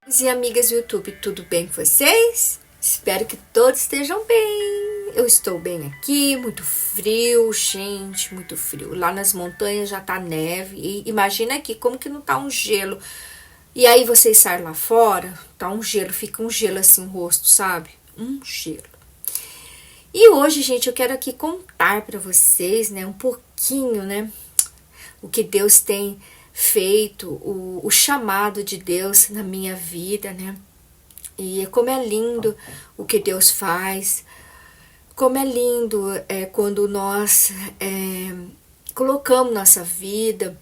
Amigos e amigas do YouTube, tudo bem com vocês? Espero que todos estejam bem. Eu estou bem aqui, muito frio, gente, muito frio. Lá nas montanhas já tá neve e imagina aqui como que não tá um gelo. E aí vocês saem lá fora, tá um gelo, fica um gelo assim no rosto, sabe? Um gelo. E hoje, gente, eu quero aqui contar para vocês, né, um pouquinho, né, o que Deus tem feito, o chamado de Deus na minha vida, né? E como é lindo o que Deus faz, como é lindo quando nós colocamos nossa vida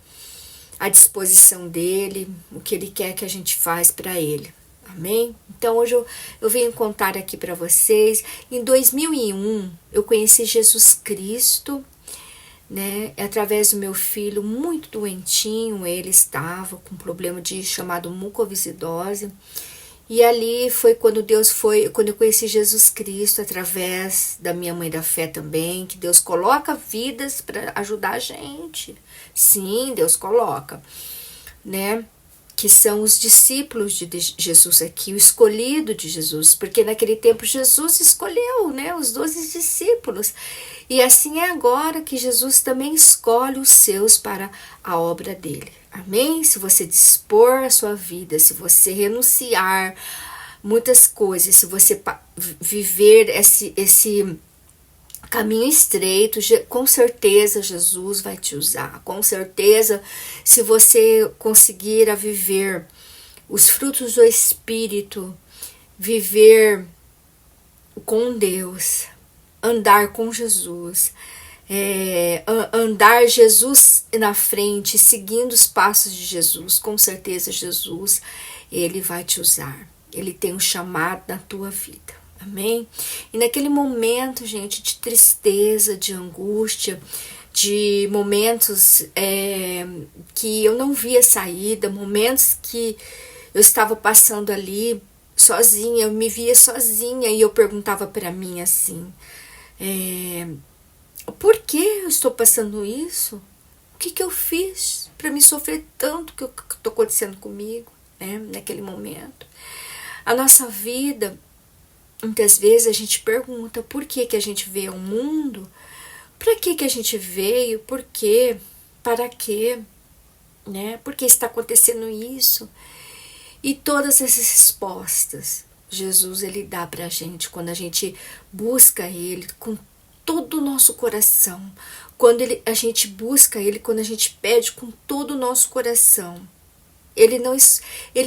à disposição dele, o que ele quer que a gente faz para ele. Amém? Então hoje eu venho contar aqui para vocês. Em 2001 eu conheci Jesus Cristo, né? Através do meu filho muito doentinho, ele estava com um problema chamado mucoviscidose. E ali foi quando eu conheci Jesus Cristo, através da minha mãe da fé também, que Deus coloca vidas para ajudar a gente. Sim, Deus coloca, né? Que são os discípulos de Jesus aqui, o escolhido de Jesus, porque naquele tempo Jesus escolheu, né, os 12 discípulos. E assim é agora que Jesus também escolhe os seus para a obra dele. Amém? Se você dispor a sua vida, se você renunciar muitas coisas, se você viver esse caminho estreito, com certeza Jesus vai te usar. Com certeza, se você conseguir a viver os frutos do Espírito, viver com Deus, andar com Jesus, andar Jesus na frente, seguindo os passos de Jesus, com certeza Jesus, ele vai te usar. Ele tem um chamado na tua vida. Amém? E naquele momento, gente, de tristeza, de angústia, de momentos que eu não via saída, momentos que eu estava passando ali sozinha, eu me via sozinha e eu perguntava para mim assim, por que eu estou passando isso? O que eu fiz para me sofrer tanto que está acontecendo comigo, né? Naquele momento. A nossa vida, muitas vezes a gente pergunta por que a gente veio ao mundo, para que a gente veio, por quê, para quê, né? Por que está acontecendo isso? E todas essas respostas, Jesus ele dá para a gente quando a gente busca ele com todo o nosso coração, quando a gente busca ele, quando a gente pede com todo o nosso coração. Ele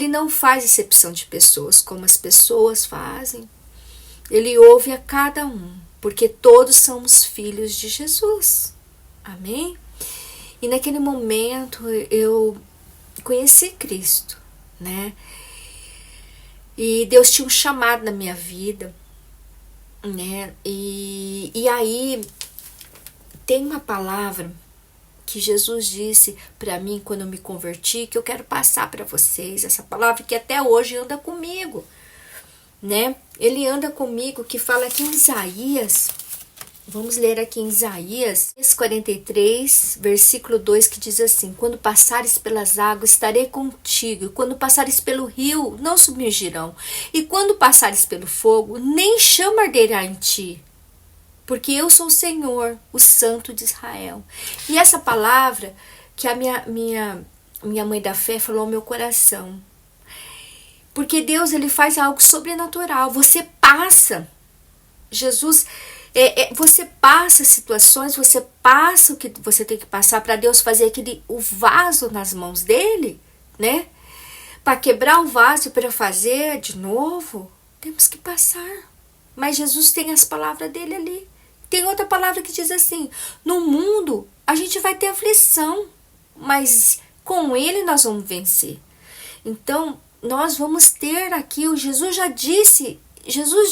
não faz exceção de pessoas como as pessoas fazem. Ele ouve a cada um, porque todos somos filhos de Jesus. Amém? E naquele momento eu conheci Cristo, né? E Deus tinha um chamado na minha vida, né? E aí tem uma palavra que Jesus disse para mim quando eu me converti, que eu quero passar para vocês, essa palavra que até hoje anda comigo, né? Ele anda comigo, que fala aqui em Isaías, vamos ler aqui em Isaías 43, versículo 2, que diz assim: quando passares pelas águas, estarei contigo, e quando passares pelo rio, não submergirão, e quando passares pelo fogo, nem chama arderá em ti, porque eu sou o Senhor, o Santo de Israel. E essa palavra que a minha mãe da fé falou ao meu coração, porque Deus ele faz algo sobrenatural. Você passa, Jesus, você passa situações, você passa o que você tem que passar para Deus fazer o vaso nas mãos dele, né? Para quebrar o vaso, para fazer de novo, temos que passar. Mas Jesus tem as palavras dele ali. Tem outra palavra que diz assim: no mundo a gente vai ter aflição, mas com ele nós vamos vencer. Então, nós vamos ter aqui, Jesus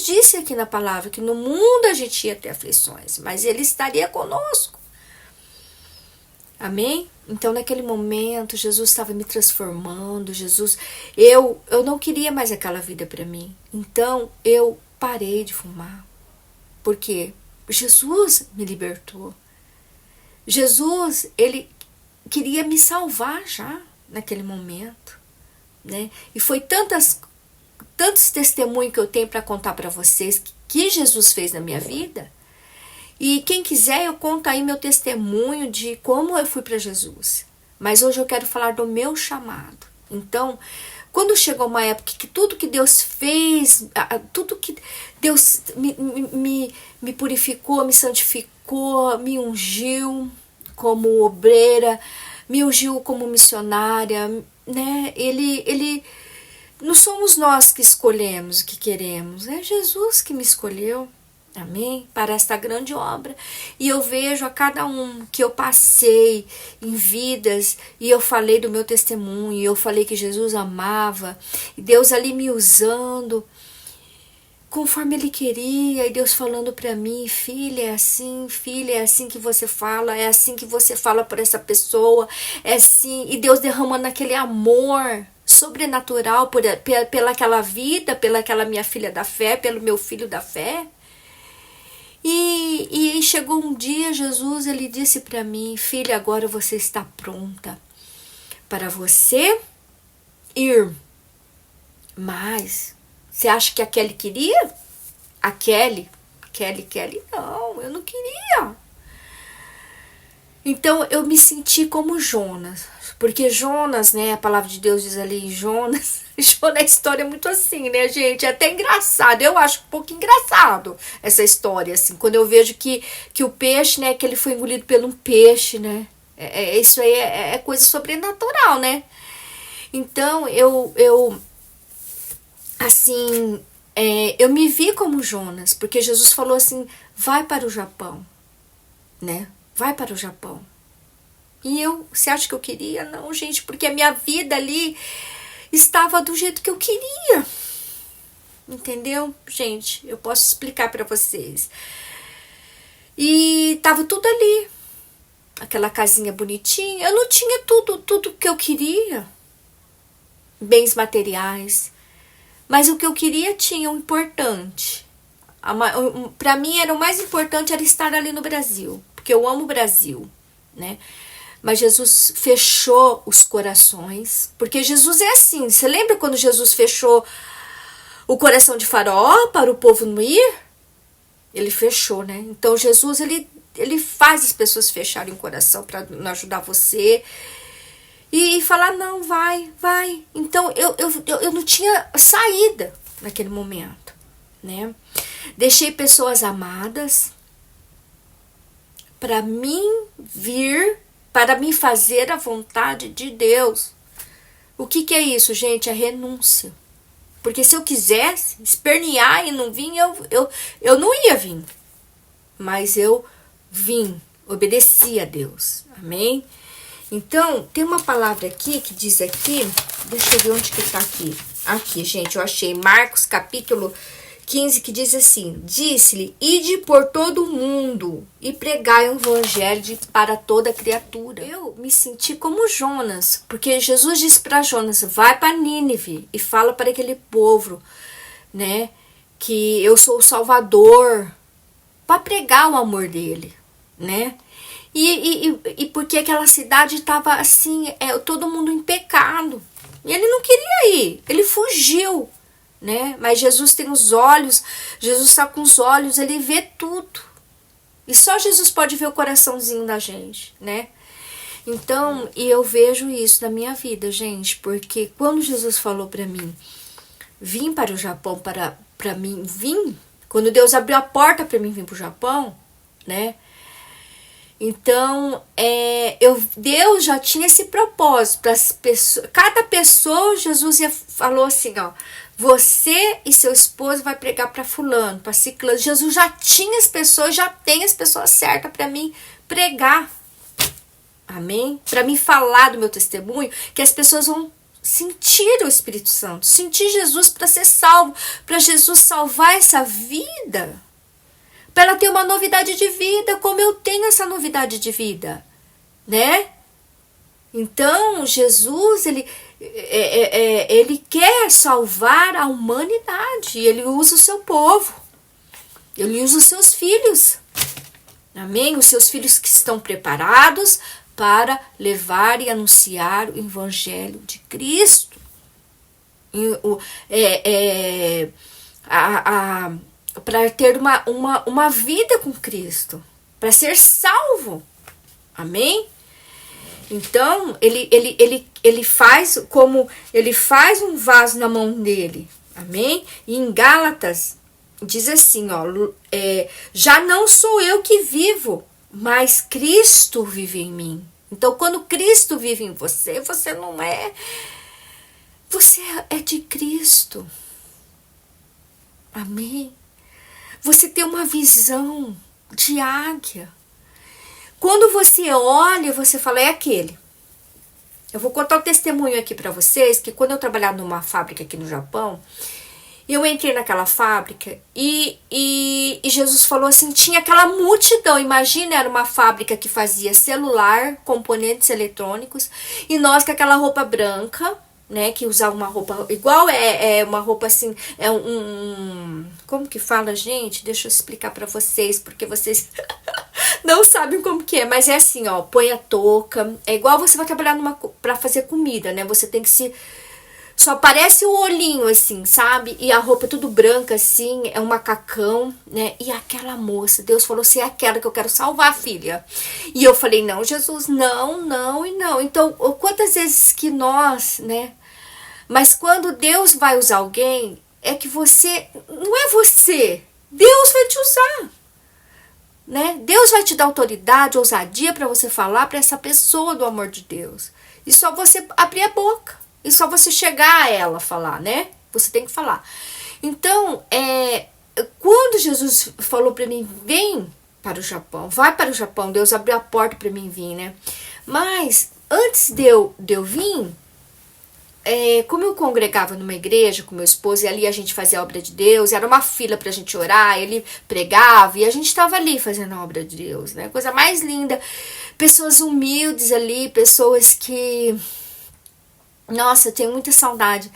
disse aqui na palavra que no mundo a gente ia ter aflições, mas ele estaria conosco. Amém? Então naquele momento Jesus estava me transformando, eu não queria mais aquela vida para mim. Então eu parei de fumar. Por quê? Jesus me libertou. Jesus, ele queria me salvar já naquele momento, né? E foi tantas tantos testemunhos que eu tenho para contar para vocês que Jesus fez na minha vida. E quem quiser, eu conto aí meu testemunho de como eu fui para Jesus. Mas hoje eu quero falar do meu chamado. Então, quando chegou uma época que tudo que Deus fez, tudo que Deus me purificou, me santificou, me ungiu como obreira, me ungiu como missionária, né? Ele não somos nós que escolhemos o que queremos, é Jesus que me escolheu. Amém? Para esta grande obra. E eu vejo a cada um que eu passei em vidas, e eu falei do meu testemunho, e eu falei que Jesus amava, e Deus ali me usando conforme Ele queria, e Deus falando para mim, filha, é assim que você fala, é assim que você fala para essa pessoa, é assim, e Deus derramando aquele amor sobrenatural pela aquela vida, pela aquela minha filha da fé, pelo meu filho da fé. E chegou um dia, Jesus, ele disse para mim, filha, agora você está pronta para você ir. Mas, você acha que a Kelly queria? A Kelly, não, eu não queria. Então, eu me senti como Jonas, porque Jonas, né, a palavra de Deus diz ali em Jonas, a história é muito assim, né, gente, é até engraçado, eu acho um pouco engraçado essa história, assim, quando eu vejo que o peixe, né, que ele foi engolido por um peixe, né, isso aí é coisa sobrenatural, né, então, assim, eu me vi como Jonas, porque Jesus falou assim, vai para o Japão, né, vai para o Japão. E você acha que eu queria? Não, gente, porque a minha vida ali estava do jeito que eu queria. Entendeu? Gente, eu posso explicar para vocês. E tava tudo ali. Aquela casinha bonitinha. Eu não tinha tudo que eu queria. Bens materiais. Mas o que eu queria tinha o importante. Para mim era o mais importante era estar ali no Brasil. Porque eu amo o Brasil, né? Mas Jesus fechou os corações, porque Jesus é assim. Você lembra quando Jesus fechou o coração de Faraó para o povo não ir? Ele fechou, né? Então Jesus, ele faz as pessoas fecharem o coração para não ajudar você. E falar, não, vai. Então eu não tinha saída naquele momento, né? Deixei pessoas amadas para mim vir, para me fazer a vontade de Deus. O que é isso, gente? É renúncia. Porque se eu quisesse espernear e não vir, eu não ia vir. Mas eu vim, obedeci a Deus. Amém? Então, tem uma palavra aqui que diz aqui, deixa eu ver onde que tá aqui. Aqui, gente, eu achei Marcos capítulo 15, que diz assim, disse-lhe, ide por todo o mundo e pregai o evangelho para toda criatura. Eu me senti como Jonas, porque Jesus disse para Jonas, vai para Nínive e fala para aquele povo, né, que eu sou o Salvador, para pregar o amor dele, né, e porque aquela cidade estava assim, todo mundo em pecado, e ele não queria ir, ele fugiu, né? Mas Jesus tem os olhos, Jesus está com os olhos, ele vê tudo. E só Jesus pode ver o coraçãozinho da gente, né? Então, e eu vejo isso na minha vida, gente, porque quando Jesus falou para mim, vim para o Japão para mim vir, quando Deus abriu a porta para mim vir para o Japão, né? Então, Deus já tinha esse propósito para as pessoas, cada pessoa, Jesus falou assim, ó, você e seu esposo vai pregar para fulano, para ciclano. Jesus já tinha as pessoas, já tem as pessoas certas para mim pregar. Amém? Para mim falar do meu testemunho, que as pessoas vão sentir o Espírito Santo, sentir Jesus para ser salvo, para Jesus salvar essa vida, para ela ter uma novidade de vida, como eu tenho essa novidade de vida, né? Então, Jesus, ele quer salvar a humanidade, ele usa o seu povo, ele usa os seus filhos, amém? Os seus filhos que estão preparados para levar e anunciar o evangelho de Cristo. Para ter uma vida com Cristo, para ser salvo. Amém? Então, ele faz como ele faz um vaso na mão dele. Amém? E em Gálatas diz assim, ó, já não sou eu que vivo, mas Cristo vive em mim. Então, quando Cristo vive em você, você não é, você é de Cristo. Amém? Você tem uma visão de águia. Quando você olha, você fala, é aquele. Eu vou contar um testemunho aqui para vocês, que quando eu trabalhava numa fábrica aqui no Japão, eu entrei naquela fábrica e Jesus falou assim, tinha aquela multidão, imagina, era uma fábrica que fazia celular, componentes eletrônicos, e nós com aquela roupa branca, né, que usava uma roupa igual, uma roupa assim, como que fala, gente? Deixa eu explicar para vocês, porque vocês não sabem como que é, mas é assim, ó, põe a touca, é igual você vai trabalhar para fazer comida, né, você tem que só aparece o olhinho assim, sabe? E a roupa tudo branca assim, é um macacão, né? E aquela moça, Deus falou, você é aquela que eu quero salvar, filha. E eu falei, não, Jesus, não, não e não. Então, quantas vezes que nós, né? Mas quando Deus vai usar alguém, é que você, não é você, Deus vai te usar, né? Deus vai te dar autoridade, ousadia para você falar para essa pessoa do amor de Deus. E só você abrir a boca. E só você chegar a ela falar, né? Você tem que falar. Então, quando Jesus falou para mim, vem para o Japão, vai para o Japão, Deus abriu a porta para mim vir, né? Mas, antes de eu vir, como eu congregava numa igreja com meu esposo, e ali a gente fazia a obra de Deus, era uma fila pra gente orar, ele pregava, e a gente estava ali fazendo a obra de Deus, né? Coisa mais linda. Pessoas humildes ali, pessoas que... Nossa, eu tenho muita saudade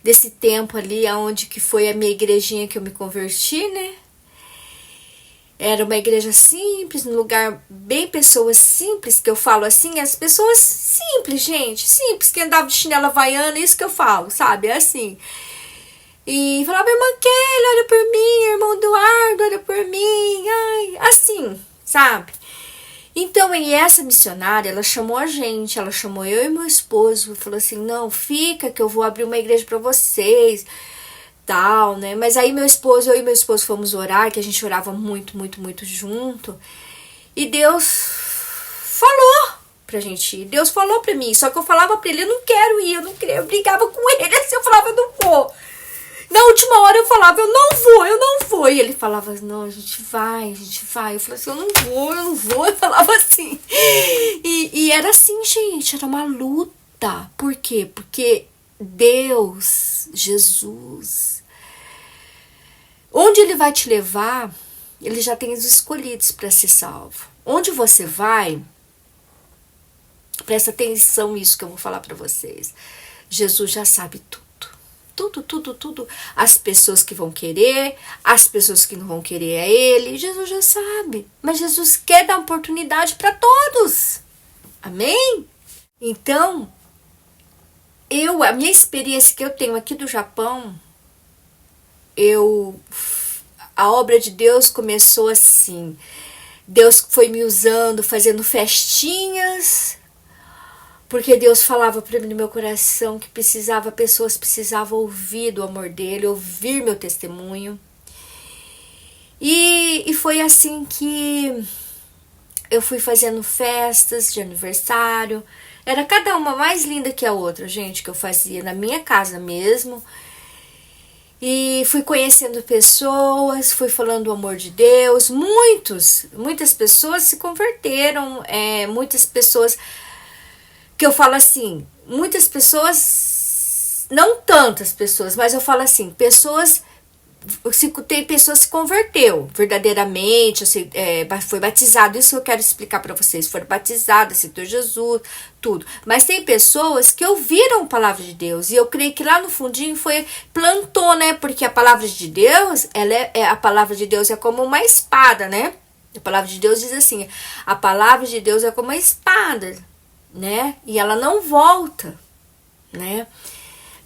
desse tempo ali, onde que foi a minha igrejinha que eu me converti, né? Era uma igreja simples, num lugar bem pessoas simples, que eu falo assim, as pessoas simples, gente, simples, que andavam de chinela havaiana, isso que eu falo, sabe? É assim. E falava, irmã Kelly, olha por mim, irmão Eduardo, olha por mim, ai, assim, sabe? Então, e essa missionária, ela chamou a gente, ela chamou eu e meu esposo, falou assim, não, fica que eu vou abrir uma igreja para vocês, tal, né? Mas aí eu e meu esposo fomos orar, que a gente orava muito, muito, muito junto, e Deus falou pra gente ir, Deus falou pra mim, só que eu falava pra ele, eu não quero ir, eu não queria, eu brigava com ele, assim, eu falava, eu não vou. Na última hora eu falava, eu não vou. E ele falava, não, a gente vai. Eu falava assim, eu não vou. Eu falava assim. E era assim, gente, era uma luta. Por quê? Porque Deus, Jesus, onde ele vai te levar, ele já tem os escolhidos para ser salvo. Onde você vai, presta atenção nisso que eu vou falar para vocês. Jesus já sabe tudo. Tudo. As pessoas que vão querer, as pessoas que não vão querer é ele. Jesus já sabe. Mas Jesus quer dar oportunidade para todos. Amém? Então, a minha experiência que eu tenho aqui do Japão, a obra de Deus começou assim. Deus foi me usando, fazendo festinhas, porque Deus falava para mim no meu coração que pessoas precisavam ouvir do amor dele, ouvir meu testemunho. E foi assim que eu fui fazendo festas de aniversário. Era cada uma mais linda que a outra, gente, que eu fazia na minha casa mesmo. E fui conhecendo pessoas, fui falando do amor de Deus. Muitas pessoas se converteram, muitas pessoas... que eu falo assim, muitas pessoas, não tantas pessoas, mas eu falo assim, tem pessoas que se converteu verdadeiramente, foi batizado, isso eu quero explicar para vocês, foram batizadas, aceitou Jesus, tudo, mas tem pessoas que ouviram a palavra de Deus, e eu creio que lá no fundinho plantou, né, porque a palavra de Deus, a palavra de Deus é como uma espada, né, a palavra de Deus diz assim, a palavra de Deus é como uma espada, né? E ela não volta, né?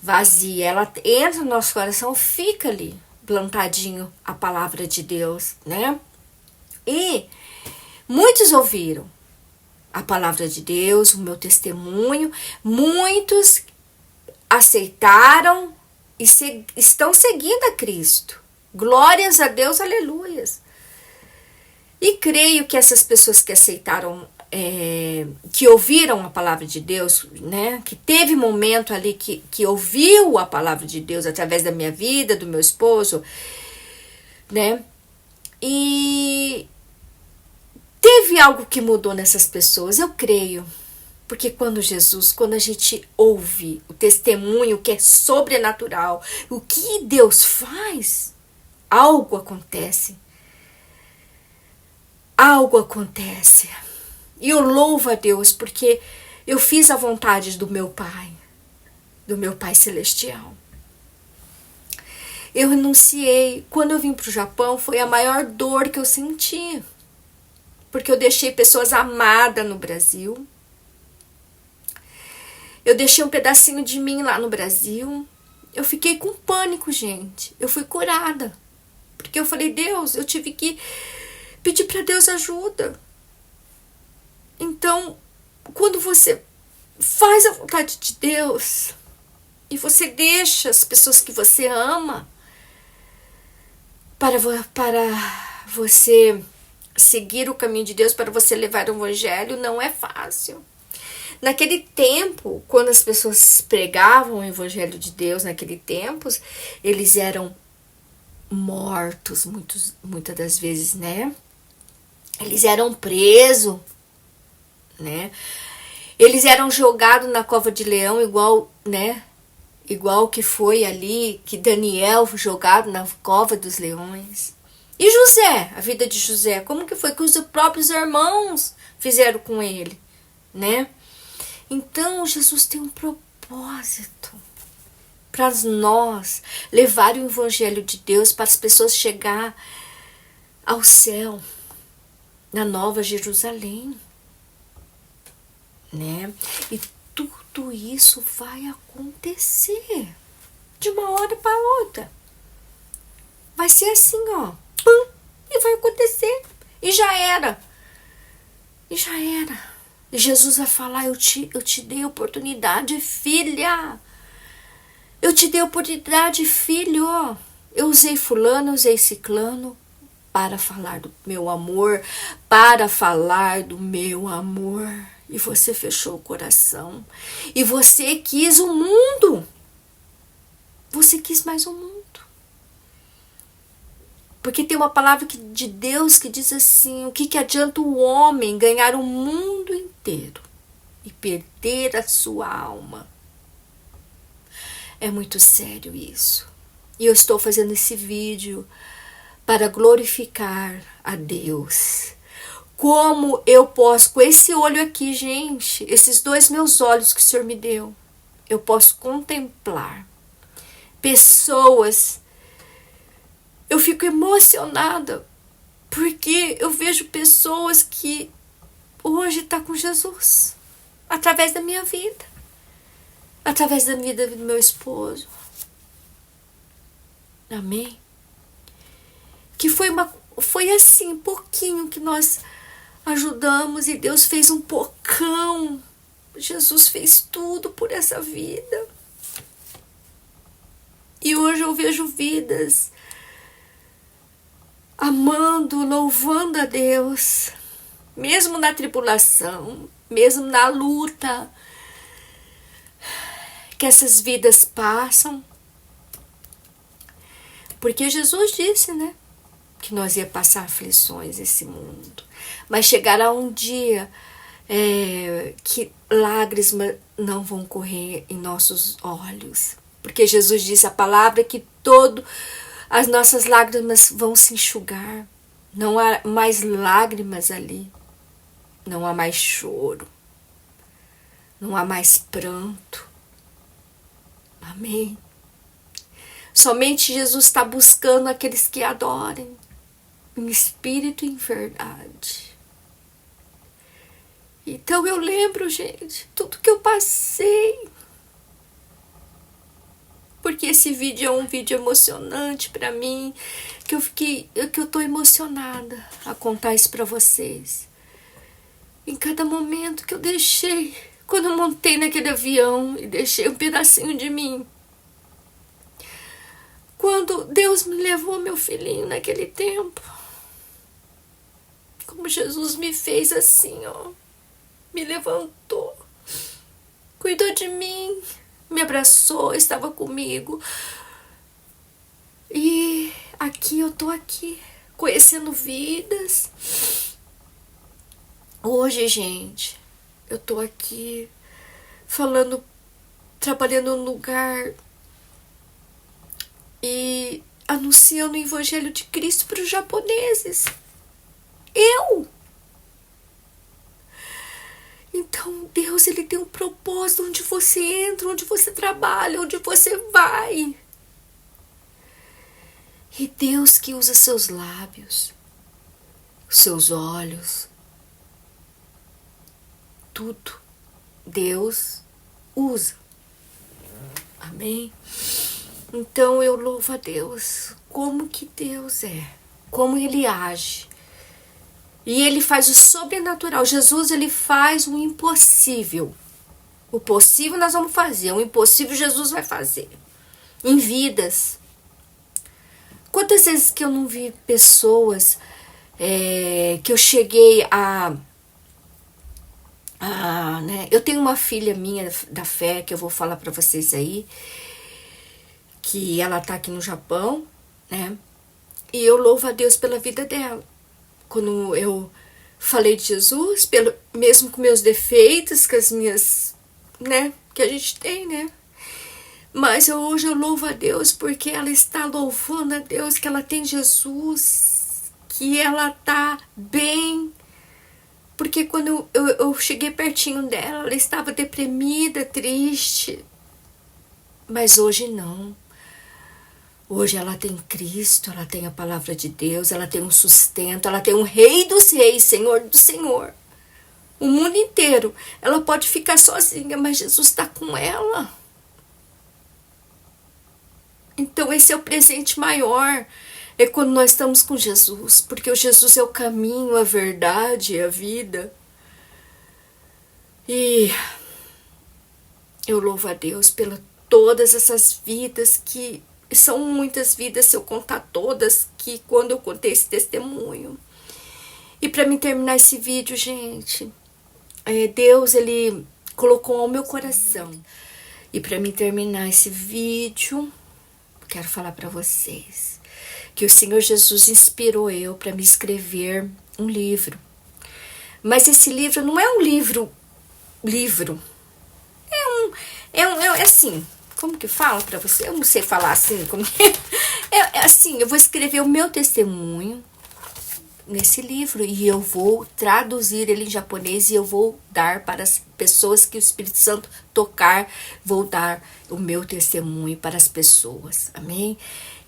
vazia. Ela entra no nosso coração, fica ali, plantadinho a palavra de Deus, né? E muitos ouviram a palavra de Deus, o meu testemunho, muitos aceitaram e estão seguindo a Cristo. Glórias a Deus, aleluias. E creio que essas pessoas que aceitaram, que ouviram a palavra de Deus, né, que teve momento ali que ouviu a palavra de Deus através da minha vida, do meu esposo, né, e teve algo que mudou nessas pessoas, eu creio. Porque quando a gente ouve o testemunho que é sobrenatural, o que Deus faz, algo acontece. Algo acontece. E eu louvo a Deus porque eu fiz a vontade do meu Pai Celestial. Eu renunciei. Quando eu vim para o Japão, foi a maior dor que eu senti. Porque eu deixei pessoas amadas no Brasil. Eu deixei um pedacinho de mim lá no Brasil. Eu fiquei com pânico, gente. Eu fui curada. Porque eu falei, Deus, eu tive que pedir para Deus ajuda. Então, quando você faz a vontade de Deus e você deixa as pessoas que você ama para você seguir o caminho de Deus, para você levar o evangelho, não é fácil. Naquele tempo, quando as pessoas pregavam o evangelho de Deus, naquele tempo, eles eram mortos, muitas das vezes, né? Eles eram presos, né? Eles eram jogados na cova de leão, igual, né? Igual que foi ali, que Daniel foi jogado na cova dos leões. E José, a vida de José, como que foi que os próprios irmãos fizeram com ele, né? Então, Jesus tem um propósito para nós levar o evangelho de Deus para as pessoas chegar ao céu, na Nova Jerusalém, né? E tudo isso vai acontecer de uma hora para outra. Vai ser assim, ó, pum, e vai acontecer. E já era. E já era. E Jesus vai falar, eu te dei oportunidade, filha. Eu te dei oportunidade, filho. Eu usei fulano, usei ciclano para falar do meu amor, para falar do meu amor. E você fechou o coração. E você quis o mundo. Você quis mais o mundo. Porque tem uma palavra de Deus que diz assim, o que adianta o homem ganhar o mundo inteiro e perder a sua alma? É muito sério isso. E eu estou fazendo esse vídeo para glorificar a Deus. Como eu posso, com esse olho aqui, gente, esses 2 meus olhos que o Senhor me deu, eu posso contemplar pessoas. Eu fico emocionada porque eu vejo pessoas que hoje estão com Jesus através da minha vida, através da vida do meu esposo. Amém? Que foi assim, pouquinho que nós ajudamos e Deus fez um pocão. Jesus fez tudo por essa vida. E hoje eu vejo vidas amando, louvando a Deus, mesmo na tribulação, mesmo na luta que essas vidas passam. Porque Jesus disse, né, que nós ia passar aflições nesse mundo. Mas chegará um dia que lágrimas não vão correr em nossos olhos. Porque Jesus disse a palavra que as nossas lágrimas vão se enxugar. Não há mais lágrimas ali. Não há mais choro. Não há mais pranto. Amém? Somente Jesus está buscando aqueles que adorem em espírito e em verdade. Então eu lembro, gente, tudo que eu passei. porque esse vídeo é um vídeo emocionante pra mim, que eu tô emocionada a contar isso pra vocês. Em cada momento que eu deixei, quando eu montei naquele avião e deixei um pedacinho de mim. Quando Deus me levou meu filhinho naquele tempo. Como Jesus me fez assim, ó. Me levantou. Cuidou de mim. Me abraçou, estava comigo. E aqui eu tô aqui, conhecendo vidas. Hoje, gente, eu tô aqui falando, trabalhando num lugar e anunciando o Evangelho de Cristo para os japoneses. Então, Deus, ele tem um propósito onde você entra, onde você trabalha, onde você vai. E Deus que usa seus lábios, seus olhos, tudo. Deus usa. Amém? Então eu louvo a Deus. Como que Deus é? Como Ele age? E Ele faz o sobrenatural. Jesus, Ele faz o impossível. O possível nós vamos fazer. O impossível Jesus vai fazer. Em vidas. Quantas vezes que eu não vi pessoas que eu cheguei né? Eu tenho uma filha minha da fé que eu vou falar pra vocês aí, que ela tá aqui no Japão, né? E eu louvo a Deus pela vida dela. Quando eu falei de Jesus, mesmo com meus defeitos, com as minhas, né? Que a gente tem, né? Mas hoje eu louvo a Deus porque ela está louvando a Deus, que ela tem Jesus, que ela tá bem. Porque quando eu cheguei pertinho dela, ela estava deprimida, triste. Mas hoje não. Hoje ela tem Cristo, ela tem a palavra de Deus, ela tem um sustento, ela tem um Rei dos Reis, Senhor do Senhor. O mundo inteiro. Ela pode ficar sozinha, mas Jesus está com ela. Então esse é o presente maior. É quando nós estamos com Jesus. Porque o Jesus é o caminho, a verdade, a vida. E eu louvo a Deus pelas todas essas vidas que são muitas vidas, se eu contar todas, que quando eu contei esse testemunho. E para mim terminar esse vídeo, gente, Deus, ele colocou ao meu coração. E para mim terminar esse vídeo, quero falar para vocês que o Senhor Jesus inspirou eu para me escrever um livro. Mas esse livro não é um livro. É assim, como que fala para você? Eu não sei falar assim. Como é assim, eu vou escrever o meu testemunho nesse livro e eu vou traduzir ele em japonês e eu vou dar para as pessoas que o Espírito Santo tocar, vou dar o meu testemunho para as pessoas, amém?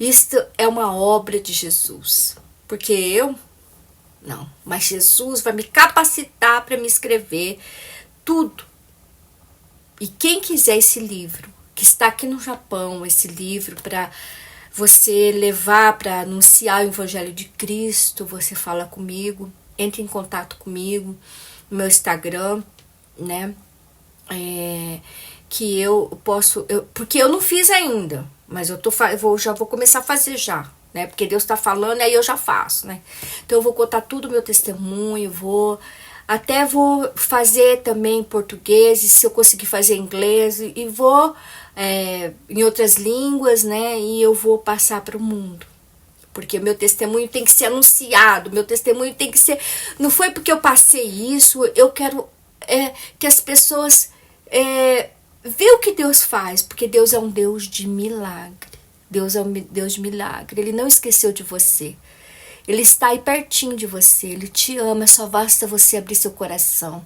Isto é uma obra de Jesus, porque eu, não, mas Jesus vai me capacitar para me escrever tudo. E quem quiser esse livro, que está aqui no Japão, esse livro para você levar para anunciar o Evangelho de Cristo, você fala comigo, entre em contato comigo no meu Instagram, né? Que eu posso, porque eu não fiz ainda, mas já vou começar a fazer já, né? Porque Deus está falando, aí eu já faço, né? Então eu vou contar tudo o meu testemunho, vou fazer também em português, e se eu conseguir fazer em inglês, e vou em outras línguas, né? E eu vou passar para o mundo. Porque meu testemunho tem que ser anunciado, meu testemunho tem que ser... Não foi porque eu passei isso, eu quero que as pessoas vejam o que Deus faz, porque Deus é um Deus de milagre. Deus é um Deus de milagre, Ele não esqueceu de você. Ele está aí pertinho de você, Ele te ama, só basta você abrir seu coração.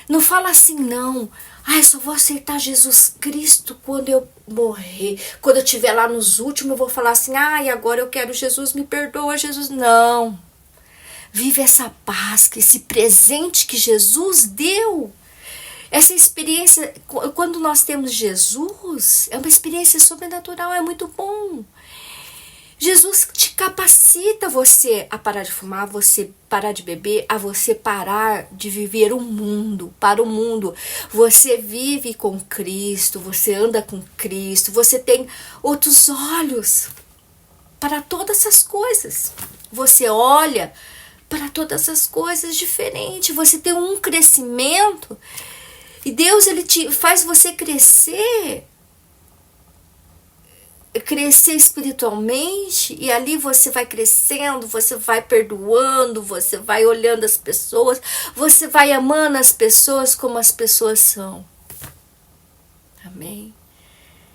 Não fala assim não, só vou aceitar Jesus Cristo quando eu morrer, quando eu estiver lá nos últimos eu vou falar assim, agora eu quero Jesus, me perdoa Jesus. Não, vive essa paz, esse presente que Jesus deu. Essa experiência, quando nós temos Jesus, é uma experiência sobrenatural, é muito bom. Jesus te capacita você a parar de fumar, você parar de beber, a você parar de viver para o mundo. Você vive com Cristo, você anda com Cristo, você tem outros olhos para todas essas coisas. Você olha para todas as coisas diferente, você tem um faz e Deus ele te faz você crescer espiritualmente, e ali você vai crescendo, você vai perdoando, você vai olhando as pessoas, você vai amando as pessoas como as pessoas são. Amém?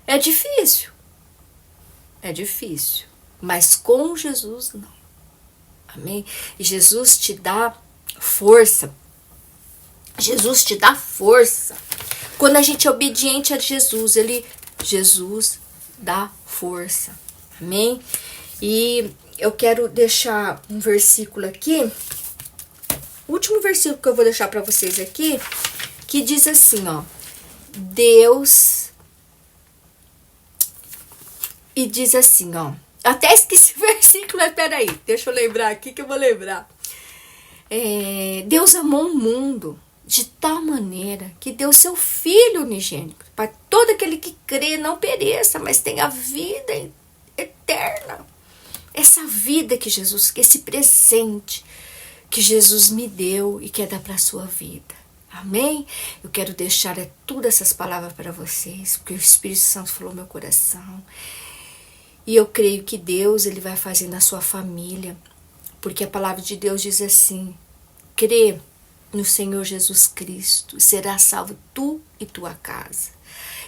É difícil, mas com Jesus não. Amém? E Jesus te dá força. Jesus te dá força. Quando a gente é obediente a Jesus, Jesus dá força. Amém? E eu quero deixar um versículo aqui, o último versículo que eu vou deixar para vocês aqui, que diz assim, ó: Deus, e diz assim, ó, até esqueci o versículo, mas peraí, deixa eu lembrar aqui que eu vou lembrar. Deus amou o mundo de tal maneira que deu seu Filho unigênito, para todo aquele que crê não pereça, mas tenha vida eterna. Essa vida que Jesus, esse presente que Jesus me deu e quer dar para a sua vida. Amém? Eu quero deixar todas essas palavras para vocês, porque o Espírito Santo falou no meu coração. E eu creio que Deus ele vai fazer na sua família, porque a palavra de Deus diz assim: crê no Senhor Jesus Cristo, será salvo tu e tua casa.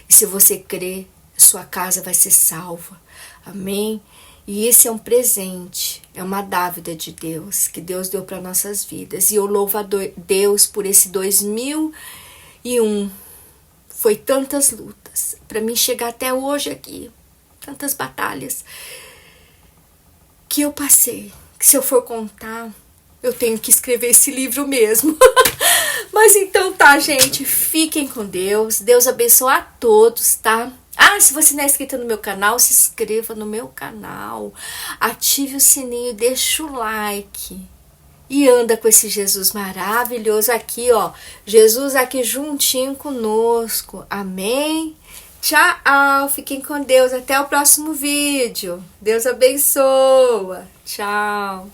E se você crer, sua casa vai ser salva. Amém? E esse é um presente, é uma dávida de Deus, que Deus deu para nossas vidas. E eu louvo a Deus por esse 2001. Foi tantas lutas para mim chegar até hoje aqui, tantas batalhas que eu passei, que se eu for contar, eu tenho que escrever esse livro mesmo. Mas então tá, gente, fiquem com Deus. Deus abençoe a todos, tá? Se você não é inscrito no meu canal, se inscreva no meu canal. Ative o sininho, deixa o like. E anda com esse Jesus maravilhoso aqui, ó. Jesus aqui juntinho conosco. Amém? Tchau, fiquem com Deus. Até o próximo vídeo. Deus abençoa. Tchau.